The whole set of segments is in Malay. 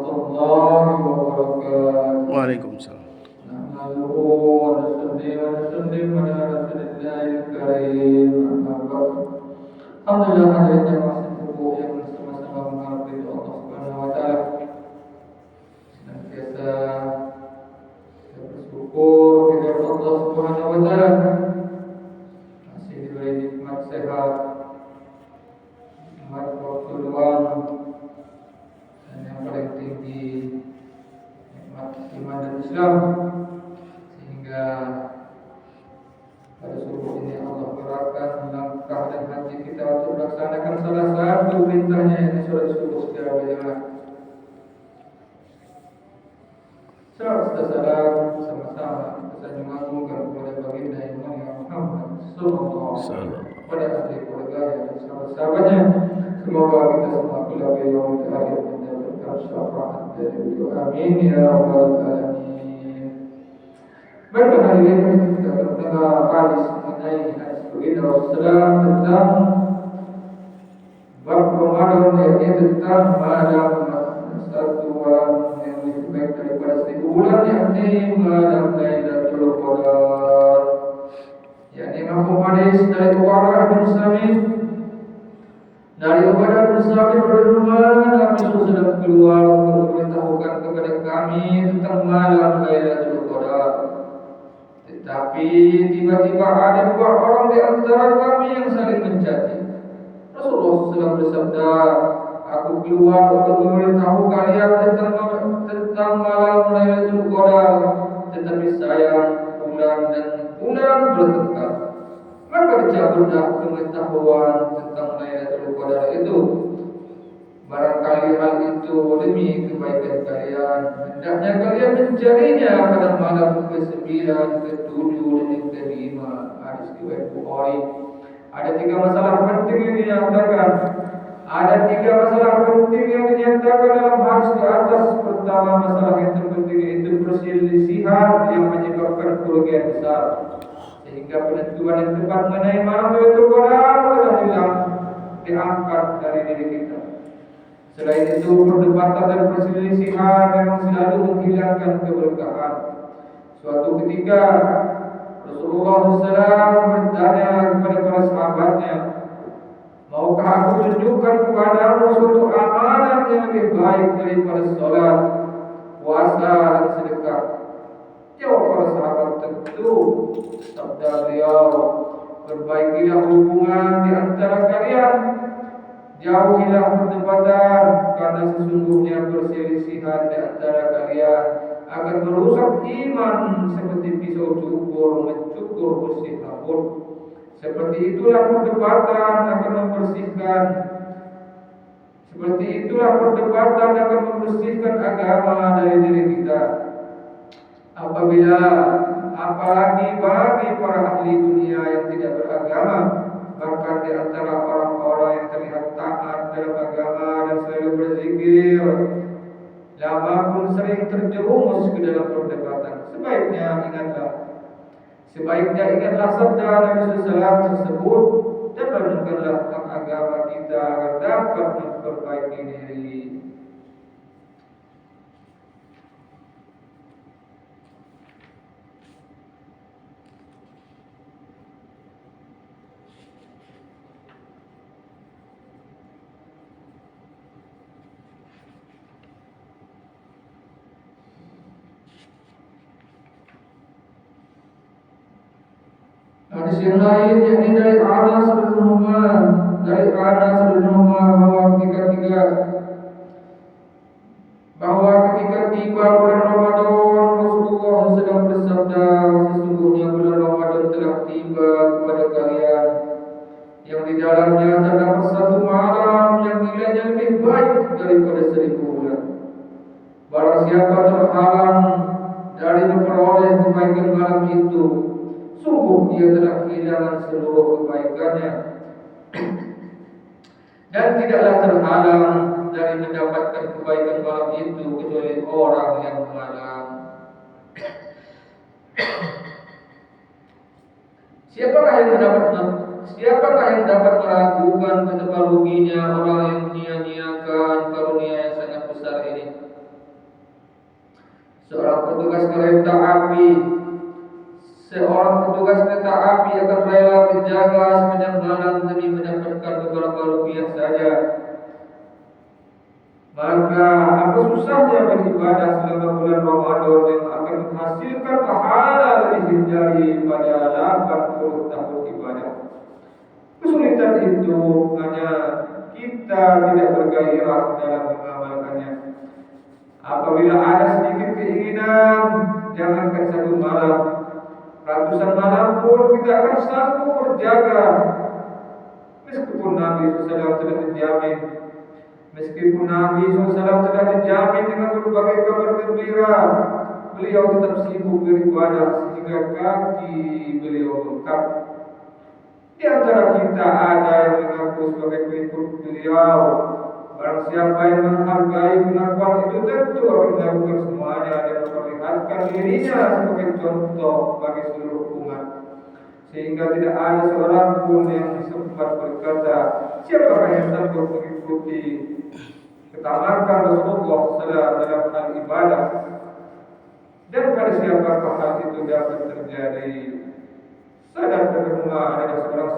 warahmatullahi wabarakatuh. Waalaikumsalam. Nahmaduhu wa nusalli wa nusallim ala rasulillahil karim. Amma ba'd. Alhamdulillah hadirin yang masih kumpul yang bersama-sama menghargai Allah Subhanahu wa taala. Senantiasa bersyukur kepada Allah Subhanahu wa taala. Masih diberi nikmat sehat, nikmat waktu luang, dan yang paling tinggi nikmat iman dan Islam, sehingga pada subuh ini Allah gerakkan langkah dan hati kita untuk melaksanakan salah satu perintahnya, yang sholat subuh secara berjamaah. Salam sama-sama kita mengagungkan kepada baginda yang mulia Muhammad sallallahu alaihi wasallam, pada ahli keluarga dan sahabat-sahabatnya. Semoga kita semua kelak di yaumul akhir mendapatkan syafaat dari beliau. Amin ya rabbal alamin. Baiklah, hari ini kita akan mendengar hadis mengenai hadis baginda Rasulullah tentang bab Ramadan, yaitu tentang malam satu malam yang lebih baik daripada 1000 bulan, yakni malam Lailatul Qadar. Yakni mafhum hadis dari Ubadah bin Samit. Dari Ubadah bin Samit radhiyallahu Nabi sedang keluar untuk memberitahukan kepada kami tentang malam Lailatul Qadar. Tetapi tiba-tiba ada dua orang di antara kami yang saling mencaci. Rasulullah SAW bersabda, aku keluar untuk memberitahu kalian tentang malam Lailatul Qadar, tetapi sayang bulan dan bulan bertengkar. Maka dicabutlah pengetahuan tentang Lailatul Qadar itu. Barangkali hal itu demi kebaikan kalian, hendaknya kalian mencarinya pada malam ke-9, ke-7 dan ke-5. Hadis riwayat Bukhari. Ada 3 masalah penting yang dinyatakan. Ada 3 masalah penting yang dinyatakan dalam hadis di atas. Pertama, masalah yang terpenting yaitu perselisihan yang menyebabkan kerugian besar, sehingga penentuan yang tepat mengenai malam Lailatul Qadar telah diangkat dari diri kita. Selain itu, perdebatan dan perselisihan memang selalu menghilangkan keberkahan. Suatu ketika Rasulullah SAW bertanya kepada para sahabatnya, maukah aku tunjukkan kepadamu suatu amalan yang lebih baik daripada solat, puasa dan sedekah? Jawab para sahabat, tentu. Sabda beliau, perbaikilah hubungan di antara kalian, jauhilah perdebatan, karena sesungguhnya perselisihan di antara kalian akan merusak iman seperti pisau cukur mencukur besi sabun. Seperti itulah perdebatan akan membersihkan agama dari diri kita. Apalagi bagi para ahli dunia yang tidak beragama, bahkan di antara orang-orang yang terlihat taat dalam agama dan selalu berzikir, lama pun sering terjerumus ke dalam perdebatan. Sebaiknya ingatlah sabda Nabi SAW tersebut dan renungkanlah tentang agama kita agar dapat memperbaiki diri. Hadis yang lain yakni dari Anas bin Nu'man bahwa ketika tiba bulan Ramadan, Rasulullah sedang bersabda, sesungguhnya bulan Ramadan telah tiba kepada kalian, yang di dalamnya terdapat satu malam yang nilainya lebih baik daripada 1000 bulan. Barang siapa terhalang dari memperoleh kebaikan malam itu, sungguh dia telah kehilangan seluruh kebaikannya dan tidaklah terhalang dari mendapatkan kebaikan malam itu kecuali orang yang malam. Siapakah yang dapat meragukan betapa ruginya orang yang menyia-nyiakan karunia yang sangat besar ini? Seorang petugas kereta api, seorang petugas kereta api akan rela berjaga sepanjang malam demi mendapatkan beberapa rupiah saja. Maka apa susahnya beribadah selama bulan Ramadan yang akan menghasilkan pahala lebih daripada 80 tahun ibadah. Kesulitan itu hanya kita tidak bergairah dalam mengamalkannya. Apabila ada sedikit keinginan, jangankan satu malam, ratusan malam pun kita akan sanggup berjaga. Meskipun Nabi SAW telah menjamin, telah dijamin dengan berbagai kabar gembira, beliau tetap sibuk beribadah sehingga kaki beliau bengkak. Di antara kita ada yang mengaku sebagai pengikut beliau. Barang siapa yang menghargai pengakuan itu tentu akan melakukan semuanya dan memperlihatkan dirinya sebagai contoh bagi seluruh umat. Sehingga tidak ada seorang pun yang sempat berkata, siapakah yang sanggup mengikuti ketamakan Rasulullah SAW dalam hal ibadah, dan pada siapakah hal itu dapat terjadi. Sadat bin Umar adalah seorang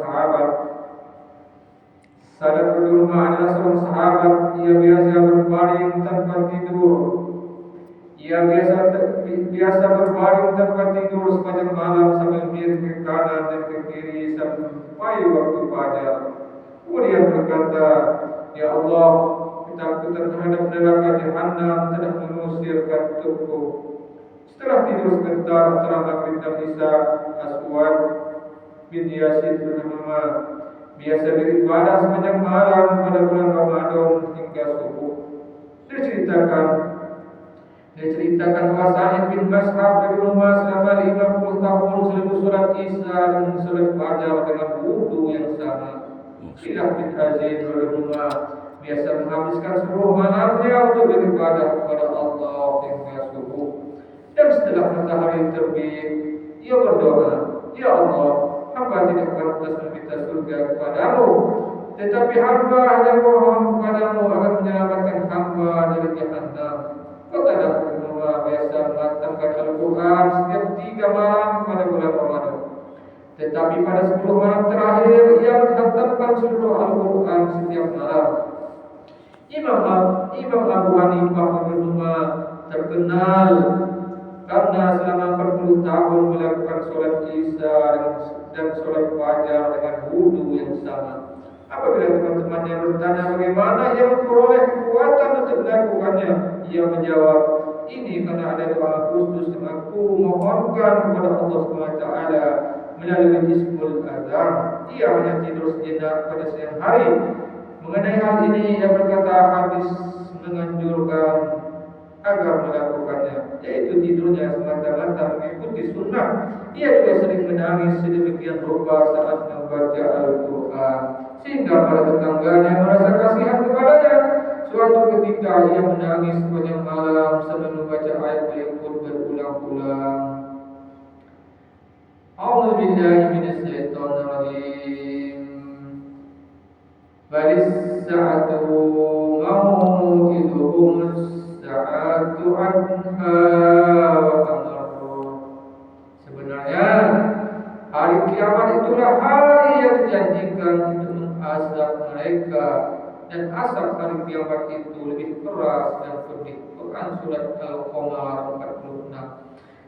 sahabat. Ia biasa berbaring tanpa tidur. Ia biasa berbaring tanpa tidur sepanjang malam sambil miring ke kanan dan ke kiri sampai waktu fajar. Kemudian berkata, Ya Allah, ketakutan terhadap neraka Jahannam telah mengusir kantukku. Setelah tidur sebentar antara maghrib dan isya, Aswad bin Yazid bernama biasa beribadah sepanjang malam pada bulan Ramadan hingga subuh. Diceritakan bahwa Sa'id bin Mas'ab dari rumah selama 50 tahun selalu sholat isya dan sholat fajar dengan wudu yang sama. Khilaf bin Azid dari rumah biasa menghabiskan seluruh malamnya untuk beribadah kepada Allah hingga subuh. Dan setelah matahari terbit, ia berdoa, Ya Allah, hamba tidak pantas meminta surga kepadamu, tetapi hamba hanya mohon kepadamu agar menyelamatkan hamba dari Jahannam. Kata Rasulullah biasa mengatakan Al-Quran setiap 3 malam pada bulan Ramadan. Tetapi pada 10 malam terakhir ia menghantamkan seluruh Al-Quran setiap malam. Imam Abu Hanifah bernama terkenal karena selama 40 tahun melakukan sholat isya dan sholat fajar dengan wudu yang sama. Apabila teman-temannya bertanya bagaimana ia memperoleh kekuatan untuk melakukannya, ia menjawab, ini karena ada doa khusus yang aku mohonkan kepada Allah SWT melalui Ismul Azam. Ia hanya tidur sejenak pada siang hari. Mengenai hal ini ia berkata hadis menganjurkan agar melakukannya, yaitu tidurnya semata-mata mengikuti sunnah. Ia juga sering menangis sedemikian rupa saat membaca Al-Quran, sehingga para tetangganya merasa kasihan kepadanya. Suatu ketika ia menangis sepanjang malam sambil membaca ayat berikut berulang-ulang. A'udzu billahi minasyaitonir rajim. Balis sa'atu mau'iduhum sa'atu anha wa amru. Sebenarnya hari kiamat itulah hari yang dijanjikan untuk mengazab mereka, dan azab hari kiamat itu lebih keras dan pedih. Quran surat Al-Qamar 46.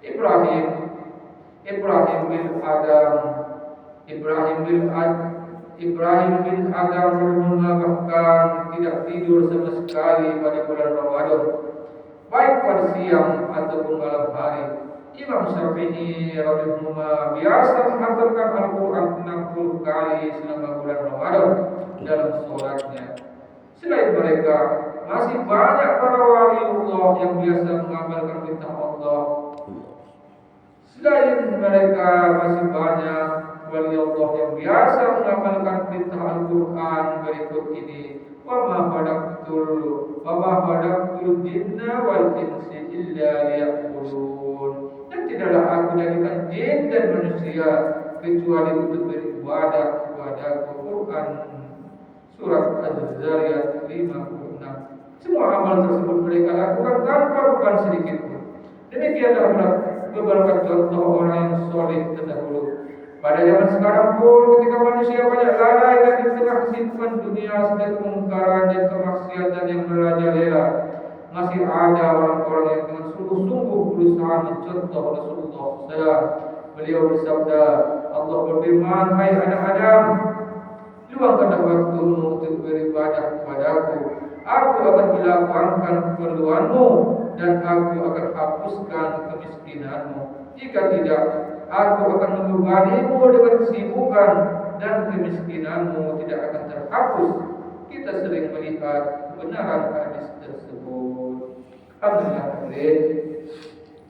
Ibrahim bin Adam bahkan tidak tidur sama sekali pada bulan Ramadan, baik pada siang ataupun malam hari. Imam Syafi'i radhiyallahu biasa menghantamkan Al-Quran 60 kali selama bulan Ramadan dalam sholatnya. Selain mereka, masih banyak para wali Allah yang biasa mengamalkan perintah Allah. Selain mereka, masih banyak wali Allah yang biasa mengamalkan perintah Al-Quran berikut ini. Wa ma khalaqtul jinna wal insa illa liya'budun. Dan tidaklah aku jadikan jin dan manusia kecuali untuk beribadah kepada Al-Quran surat Az-Zariyat 56. Semua amal tersebut mereka lakukan tanpa beban sedikit pun. beberapa contoh orang yang soleh terdahulu. Pada zaman sekarang pun ketika manusia banyak lalai dan di tengah kesibukan dunia sedang kemungkaran dan kemaksiatan yang merajalela, masih ada orang-orang yang dengan sungguh-sungguh berusaha mencontoh Rasulullah SAW. Beliau bersabda, Allah berfirman, hai anak Adam, luangkanlah waktumu untuk beribadah kepadaku. Aku akan melapangkan keperluanmu dan aku akan hapuskan kemiskinanmu. Jika tidak, aku akan membebanimu dengan kesibukan dan kemiskinanmu tidak akan terhapus. Kita sering melihat kebenaran hadis tersebut. Alhamdulillah,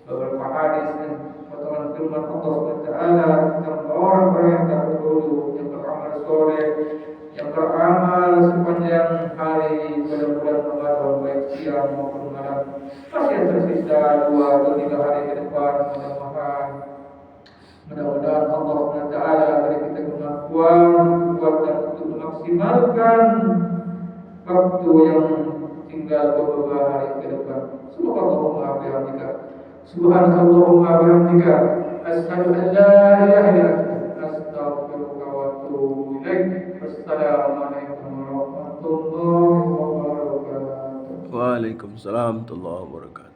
beberapa hadis dan potongan firman Allah SWT tentang orang-orang yang terdahulu yang beramal soleh, yang beramal sepanjang hari pada bulan Ramadan baik siang maupun malam. Masih tersisa 2 atau 3 hari ke depan. Mudah-mudahan Allah SWT beri kita kemampuan untuk memaksimalkan waktu yang tinggal beberapa hari ke depan. Subhanallahumma bihamdika, subhanallahumma bihamdika, asyhadu an la ilaha illa anta, astaghfiruka wa atubu ilaik. Wassalamualaikum warahmatullahi wabarakatuh. Waalaikumsalam warahmatullahi wabarakatuh.